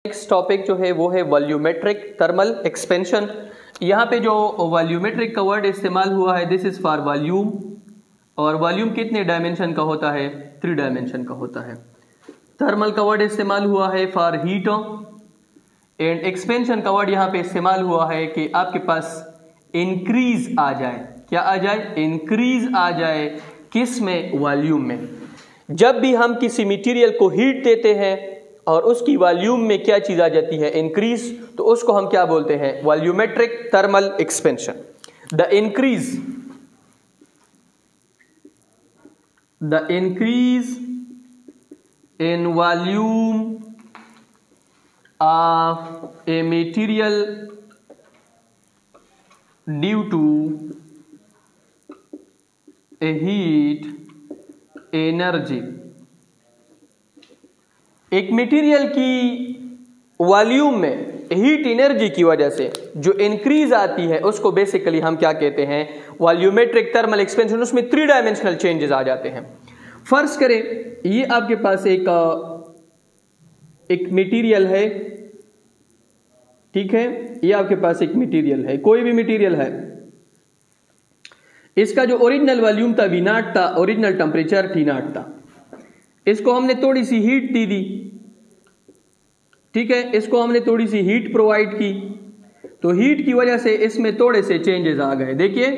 Next topic जो है वो है वॉल्यूमेट्रिक थर्मल एक्सपेंशन। यहाँ पे जो वॉल्यूमेट्रिक का वर्ड इस्तेमाल हुआ है, दिस इज फॉर वॉल्यूम, और वॉल्यूम कितने डायमेंशन का होता है? 3 डायमेंशन का होता है। थर्मल का वर्ड इस्तेमाल हुआ है फॉर हीट, एंड एक्सपेंशन का वर्ड यहाँ पे इस्तेमाल हुआ है कि आपके पास इंक्रीज आ जाए। क्या आ जाए? इंक्रीज आ जाए। किस में? वॉल्यूम में। जब भी हम किसी मटेरियल को हीट देते हैं और उसकी वॉल्यूम में क्या चीज आ जाती है? इंक्रीज, तो उसको हम क्या बोलते हैं? Volumetric thermal expansion. The increase in volume of a material due to a heat energy. एक मटेरियल की वॉल्यूम में हीट एनर्जी की वजह से जो इंक्रीज आती है उसको बेसिकली हम क्या कहते हैं? Volumetric thermal expansion. उसमें 3 डायमेंशनल चेंजेस आ जाते हैं। फर्स्ट करें, ये आपके पास एक मटेरियल है, ठीक है? ये आपके पास एक मटेरियल है, कोई भी मटेरियल है। इसका जो ओरिजिनल वॉल्यूम था V0 था, ओरिजिनल टेम्परेचर T0 था। इसको हमने थोड़ी सी हीट दी, ठीक है? इसको हमने थोड़ी सी हीट प्रोवाइड की, तो हीट की वजह से इसमें थोड़े से चेंजेस आ गए। देखिए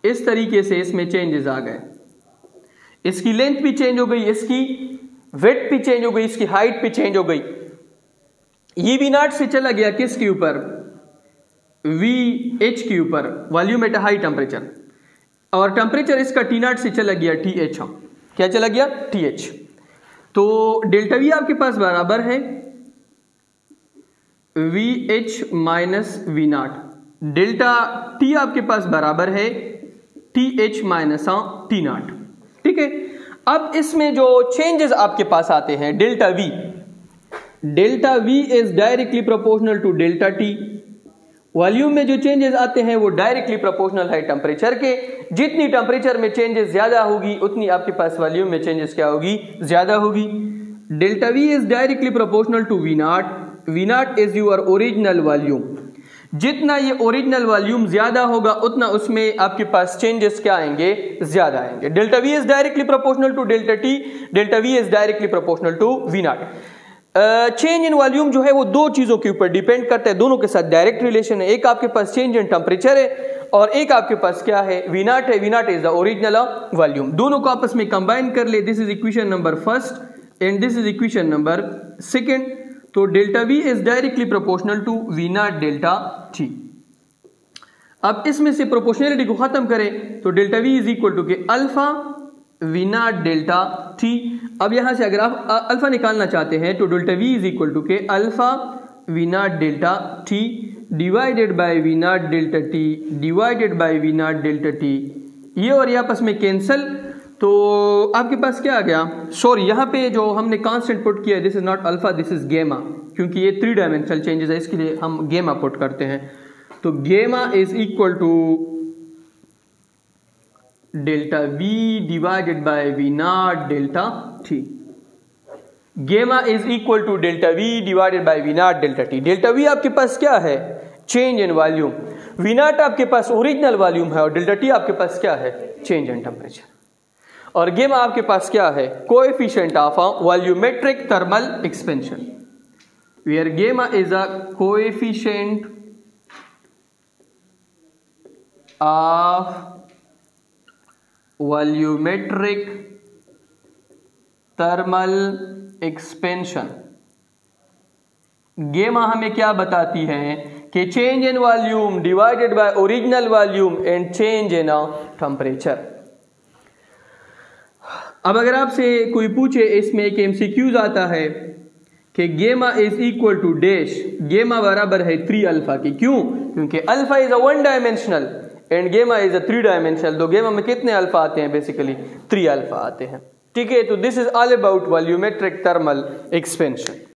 इस तरीके से इसमें चेंजेस आ गए। इसकी लेंथ भी चेंज हो गई, इसकी विड्थ भी चेंज हो गई, इसकी हाइट भी चेंज हो गई। ये V0 से चला गया किसके ऊपर? VH के ऊपर, वॉल्यूम एट हाई टेम्परेचर, और टेम्परेचर इसका T0 से चला गया TH। क्या चला गया? TH। तो डेल्टा V आपके पास बराबर है VH minus V0। Delta T आपके पास बराबर है TH माइनस T0, ठीक है? अब इसमें जो चेंजेस आपके पास आते हैं, delta V is directly proportional to delta T। Volume में जो चेंजेस आते हैं वो डायरेक्टली प्रोपोर्शनल है टेम्परेचर के। जितनी टेम्परेचर में चेंजेस ज्यादा होगी उतनी आपके पास वॉल्यूम में चेंजेस क्या होगी? ज्यादा होगी। Delta V is directly proportional to V0। V0 is your original volume. जितना ये ओरिजिनल वॉल्यूम ज्यादा होगा उतना उसमें आपके पास चेंजेस क्या आएंगे? ज्यादा आएंगे। Delta V is directly proportional to delta T, delta V is directly proportional to V0। Change in volume जो है वो 2 चीजों के ऊपर डिपेंड करता है, दोनों के साथ डायरेक्ट रिलेशन है। एक आपके पास चेंज इन टेम्परेचर है और एक आपके पास क्या है? V0 है। V0 is the original volume. दोनों को आपस में कंबाइन कर ले, this is equation number first and this is equation number second. तो delta V is directly proportional to V0 delta T। अब इसमें से प्रोपोर्शनलिटी को खत्म करें तो delta V is equal to K alpha V0 delta T। अब यहां से अगर आप अल्फा निकालना चाहते हैं तो delta V is equal to K alpha V0 delta T divided by V0 delta T divided by V0 delta T। ये और ये आपस में कैंसल, तो आपके पास क्या आ गया? सॉरी, यहाँ पे जो हमने कांस्टेंट पुट किया है, this is not alpha, this is गेमा, क्योंकि ये 3 डायमेंशनल चेंजेस है, इसके लिए हम गेमा पुट करते हैं। तो gamma is equal to delta V divided by V0 delta T। Gamma is equal to delta V divided by V0 delta T। Delta V आपके पास क्या है? Change in volume. V0 आपके पास ओरिजिनल वॉल्यूम है और डेल्टा T आपके पास क्या है? Change in temperature. और गेमा आपके पास क्या है? Coefficient of volumetric thermal expansion, where gamma is a coefficient of volumetric thermal expansion. Gamma हमें क्या बताती है? कि change in volume divided by original volume and change in temperature. अब अगर आपसे कोई पूछे, इसमें एक MCQs आता है कि गेमा इज इक्वल टू डैश, गेमा बराबर है 3 अल्फा की। क्यों? क्योंकि alpha is a 1 dimensional and गेमा इज अ 3 डायमेंशनल। तो गेमा में कितने अल्फा आते हैं? बेसिकली 3 अल्फा आते हैं, ठीक है? तो this is all about volumetric thermal expansion.